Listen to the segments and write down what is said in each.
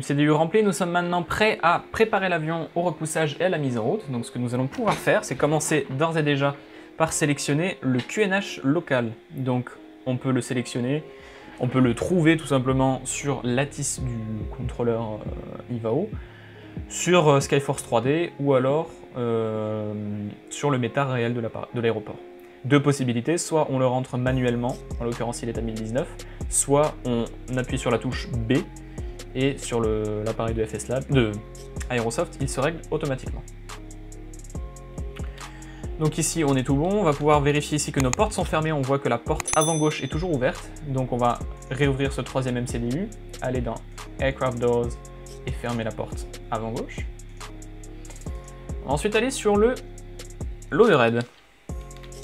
MCDU rempli, nous sommes maintenant prêts à préparer l'avion au repoussage et à la mise en route. Donc ce que nous allons pouvoir faire, c'est commencer d'ores et déjà par sélectionner le QNH local. Donc on peut le sélectionner, on peut le trouver tout simplement sur l'ATIS du contrôleur IVAO, sur Skyforce 3D ou alors sur le métard réel de l'aéroport. Deux possibilités, soit on le rentre manuellement, en l'occurrence il est à 1019, soit on appuie sur la touche B et sur l'appareil de FS Lab, de Aerosoft, il se règle automatiquement. Donc ici on est tout bon, on va pouvoir vérifier ici que nos portes sont fermées, on voit que la porte avant gauche est toujours ouverte, donc on va réouvrir ce troisième MCDU, aller dans Aircraft Doors et fermer la porte avant gauche. Ensuite aller sur le l'overhead.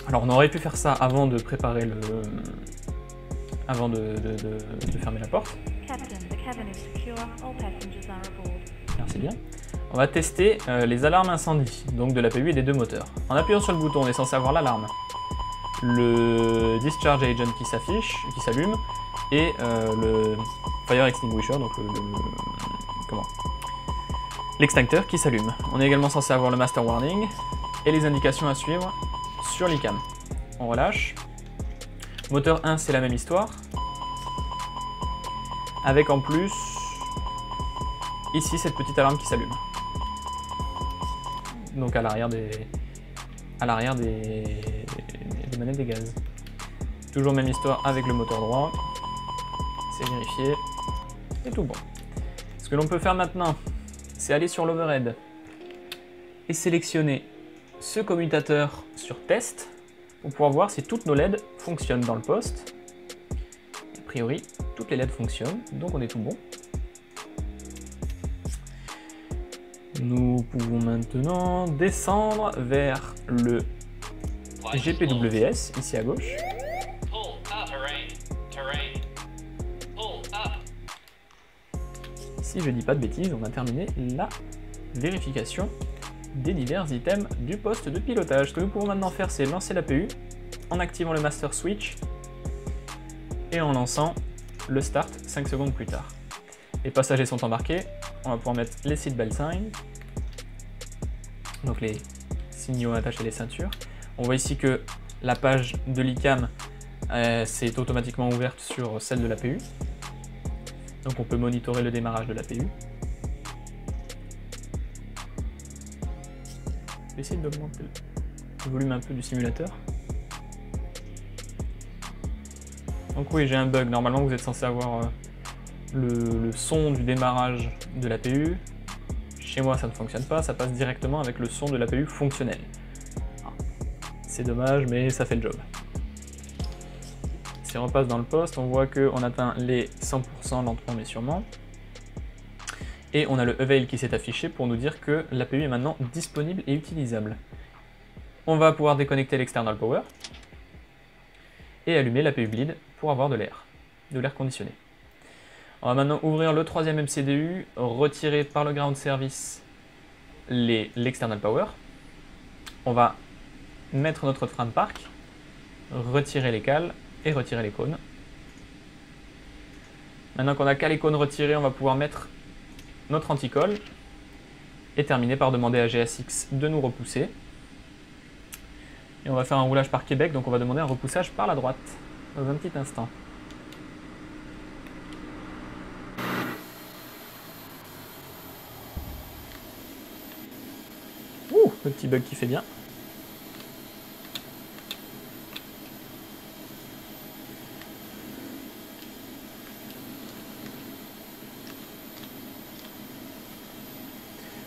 Alors on aurait pu faire ça avant de préparer le... avant de fermer la porte. Merci bien. On va tester les alarmes incendie, donc de l'APU et des deux moteurs. En appuyant sur le bouton, on est censé avoir l'alarme, le Discharge Agent qui s'affiche, qui s'allume, et le Fire Extinguisher, donc l'extincteur qui s'allume. On est également censé avoir le Master Warning et les indications à suivre sur l'ICAM. On relâche. Moteur 1, c'est la même histoire. Avec en plus, ici, cette petite alarme qui s'allume. Donc à l'arrière des manettes des gaz. Toujours même histoire avec le moteur droit. C'est vérifié. Et tout bon. Ce que l'on peut faire maintenant, c'est aller sur l'overhead et sélectionner ce commutateur sur test pour pouvoir voir si toutes nos LED fonctionnent dans le poste. A priori, toutes les LED fonctionnent, donc on est tout bon. Nous pouvons maintenant descendre vers le GPWS, ici à gauche. Si je dis pas de bêtises, on a terminé la vérification des divers items du poste de pilotage. Ce que nous pouvons maintenant faire, c'est lancer l'APU en activant le Master Switch et en lançant le Start 5 secondes plus tard. Les passagers sont embarqués, on va pouvoir mettre les seatbelt signs, donc les signaux attachés les ceintures. On voit ici que la page de l'ICAM s'est automatiquement ouverte sur celle de l'APU, donc on peut monitorer le démarrage de l'APU. Je vais essayer d'augmenter le volume un peu du simulateur. Donc oui, j'ai un bug. Normalement, vous êtes censé avoir le son du démarrage de l'APU. Chez moi, ça ne fonctionne pas. Ça passe directement avec le son de l'APU fonctionnel. C'est dommage, mais ça fait le job. Si on repasse dans le poste, on voit qu'on atteint les 100% lentement mais sûrement. Et on a le Avail qui s'est affiché pour nous dire que l'APU est maintenant disponible et utilisable. On va pouvoir déconnecter l'external power et allumer l'APU bleed pour avoir de l'air conditionné. On va maintenant ouvrir le troisième MCDU, retirer par le ground service l'external power. On va mettre notre frein de parc, retirer les cales et retirer les cônes. Maintenant qu'on a cales et cônes retirés, on va pouvoir mettre notre anti-colle et terminer par demander à GSX de nous repousser. Et on va faire un roulage par Québec, donc on va demander un repoussage par la droite dans un petit instant. Ouh, le petit bug qui fait bien.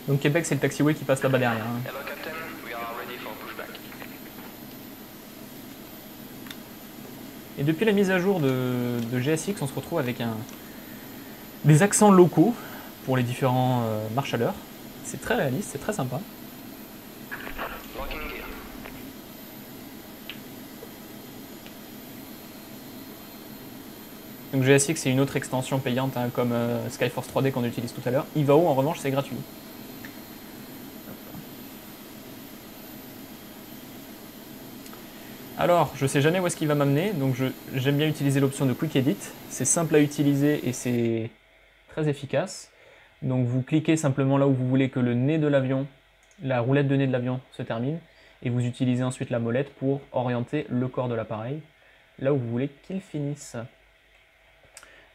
Donc Québec, c'est le taxiway qui passe là-bas derrière. Hein. Et depuis la mise à jour de GSX, on se retrouve avec des accents locaux pour les différents marchaleurs. C'est très réaliste, c'est très sympa. Donc GSX, c'est une autre extension payante hein, comme Skyforce 3D qu'on utilise tout à l'heure. IVAO, en revanche, c'est gratuit. Alors, je sais jamais où est-ce qu'il va m'amener, donc j'aime bien utiliser l'option de Quick Edit. C'est simple à utiliser et c'est très efficace. Donc vous cliquez simplement là où vous voulez que le nez de l'avion, la roulette de nez de l'avion se termine, et vous utilisez ensuite la molette pour orienter le corps de l'appareil là où vous voulez qu'il finisse.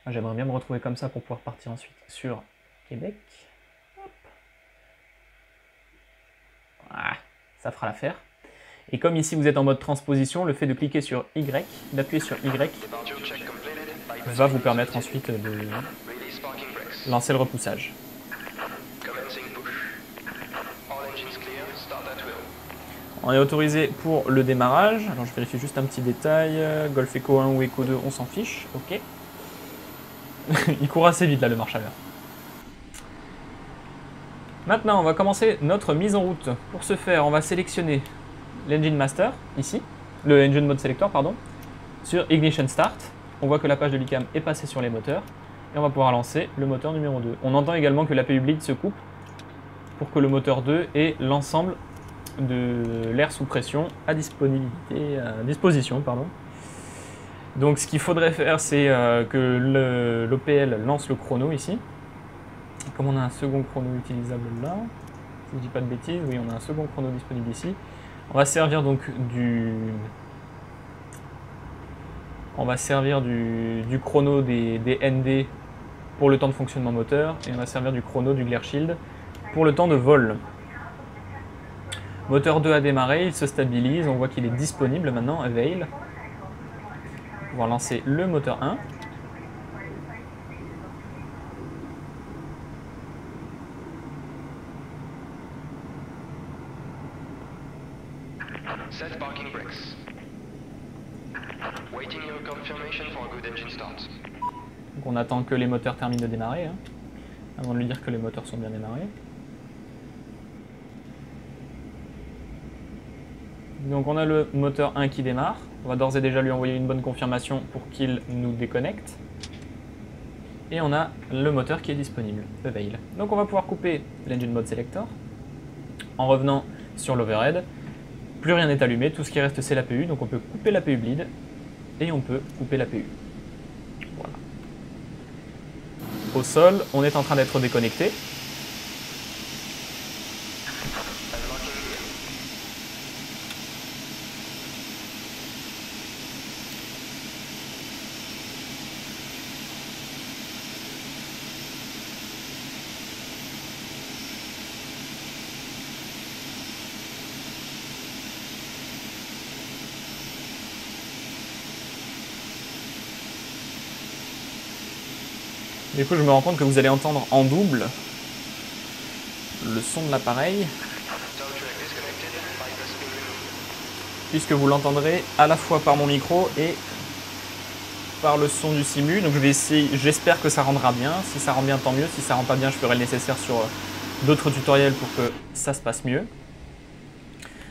J'aimerais bien me retrouver comme ça pour pouvoir partir ensuite sur Québec. Hop. Ah, ça fera l'affaire. Et comme ici vous êtes en mode transposition, le fait de cliquer sur Y, d'appuyer sur Y, va vous permettre ensuite de lancer le repoussage. On est autorisé pour le démarrage. Alors je vérifie juste un petit détail. Golf Echo 1 ou Echo 2, on s'en fiche. Ok. Il court assez vite là le marche-arrière. Maintenant on va commencer notre mise en route. Pour ce faire, on va sélectionner l'Engine Master, ici, le Engine Mode Selector, pardon, sur Ignition Start. On voit que la page de l'ICAM est passée sur les moteurs, et on va pouvoir lancer le moteur numéro 2. On entend également que l'APU bleed se coupe pour que le moteur 2 ait l'ensemble de l'air sous pression à disposition. Donc ce qu'il faudrait faire, c'est que l'OPL lance le chrono ici. Comme on a un second chrono utilisable là, si je ne dis pas de bêtises, oui, on a un second chrono disponible ici. On va servir donc du chrono des ND pour le temps de fonctionnement moteur, et on va servir du chrono du Glare Shield pour le temps de vol. Moteur 2 a démarré, il se stabilise, on voit qu'il est disponible maintenant, Avail. On va pouvoir lancer le moteur 1. Set parking brakes. Waiting your confirmation for a good engine start. Donc on attend que les moteurs terminent de démarrer, hein, avant de lui dire que les moteurs sont bien démarrés. Donc on a le moteur 1 qui démarre. On va d'ores et déjà lui envoyer une bonne confirmation pour qu'il nous déconnecte. Et on a le moteur qui est disponible, Avail. Donc on va pouvoir couper l'Engine Mode Selector en revenant sur l'Overhead. Plus rien n'est allumé, tout ce qui reste c'est l'APU, donc on peut couper l'APU bleed et on peut couper l'APU. Voilà. Au sol, on est en train d'être déconnecté. Du coup, je me rends compte que vous allez entendre en double le son de l'appareil, puisque vous l'entendrez à la fois par mon micro et par le son du simu. Donc je vais essayer, j'espère que ça rendra bien. Si ça rend bien, tant mieux. Si ça rend pas bien, je ferai le nécessaire sur d'autres tutoriels pour que ça se passe mieux.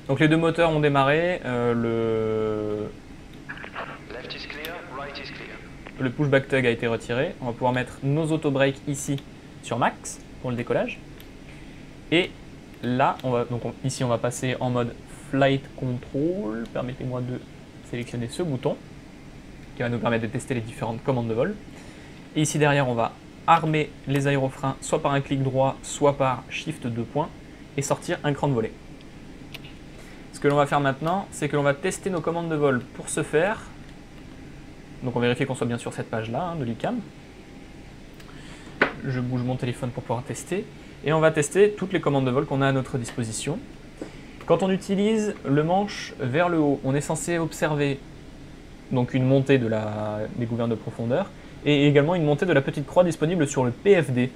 Donc les deux moteurs ont démarré. Le pushback tug a été retiré. On va pouvoir mettre nos auto-breaks ici sur max pour le décollage. Et là, ici on va passer en mode flight control. Permettez-moi de sélectionner ce bouton qui va nous permettre de tester les différentes commandes de vol. Et ici derrière, on va armer les aérofreins soit par un clic droit, soit par shift 2 points et sortir un cran de volée. Ce que l'on va faire maintenant, c'est que l'on va tester nos commandes de vol. Pour ce faire, donc on vérifie qu'on soit bien sur cette page-là de l'ICAM. Je bouge mon téléphone pour pouvoir tester. Et on va tester toutes les commandes de vol qu'on a à notre disposition. Quand on utilise le manche vers le haut, on est censé observer donc une montée des gouvernes de profondeur et également une montée de la petite croix disponible sur le PFD.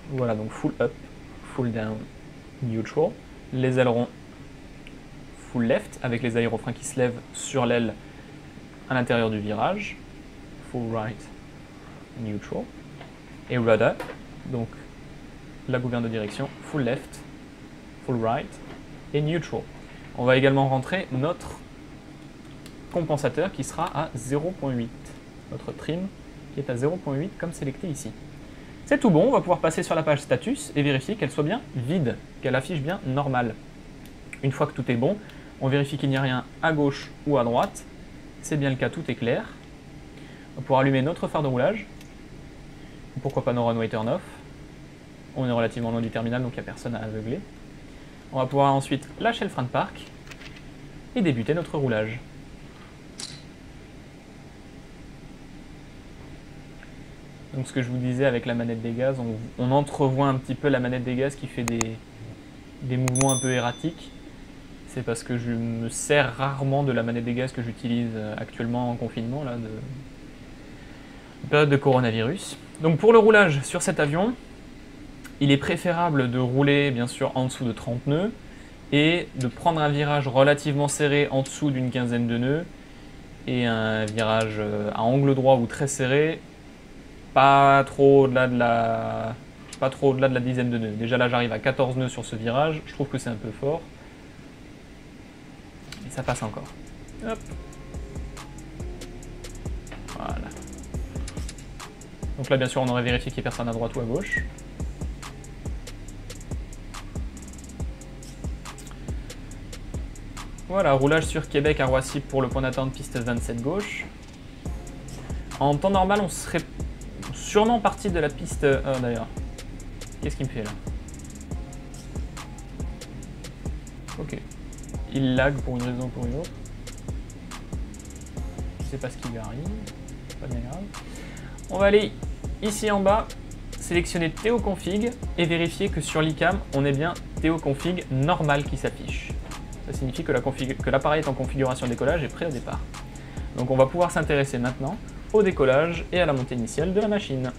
Voilà, donc full up, full down, neutral. Les ailerons full left avec les aérofreins qui se lèvent sur l'aile à l'intérieur du virage, full right, neutral, et rudder, donc la gouverne de direction, full left, full right et neutral. On va également rentrer notre compensateur qui sera à 0.8, notre trim qui est à 0.8 comme sélecté ici. C'est tout bon, on va pouvoir passer sur la page status et vérifier qu'elle soit bien vide, qu'elle affiche bien normal. Une fois que tout est bon, on vérifie qu'il n'y a rien à gauche ou à droite. C'est bien le cas, tout est clair. On va pouvoir allumer notre phare de roulage. Pourquoi pas no runway turn off. On est relativement loin du terminal, donc il n'y a personne à aveugler. On va pouvoir ensuite lâcher le frein de parc et débuter notre roulage. Donc ce que je vous disais avec la manette des gaz, on entrevoit un petit peu la manette des gaz qui fait des mouvements un peu erratiques. C'est parce que je me sers rarement de la manette des gaz que j'utilise actuellement en confinement, là, de période de coronavirus. Donc pour le roulage sur cet avion, il est préférable de rouler bien sûr en dessous de 30 nœuds et de prendre un virage relativement serré en dessous d'une quinzaine de nœuds et un virage à angle droit ou très serré, pas trop au-delà de la dizaine de nœuds. Déjà là j'arrive à 14 nœuds sur ce virage, je trouve que c'est un peu fort. Et ça passe encore. Hop. Voilà. Donc là bien sûr on aurait vérifié qu'il n'y ait personne à droite ou à gauche. Voilà, roulage sur Québec à Roissy pour le point d'attente piste 27 gauche. En temps normal on serait sûrement parti de la piste... d'ailleurs, qu'est-ce qu'il me fait là? Ok. Il lag pour une raison ou pour une autre. Je sais pas ce qui lui arrive. Pas bien grave. On va aller ici en bas, sélectionner Théo Config et vérifier que sur l'ICAM, on est bien Théo Config normal qui s'affiche. Ça signifie que l'appareil est en configuration décollage et prêt au départ. Donc on va pouvoir s'intéresser maintenant au décollage et à la montée initiale de la machine.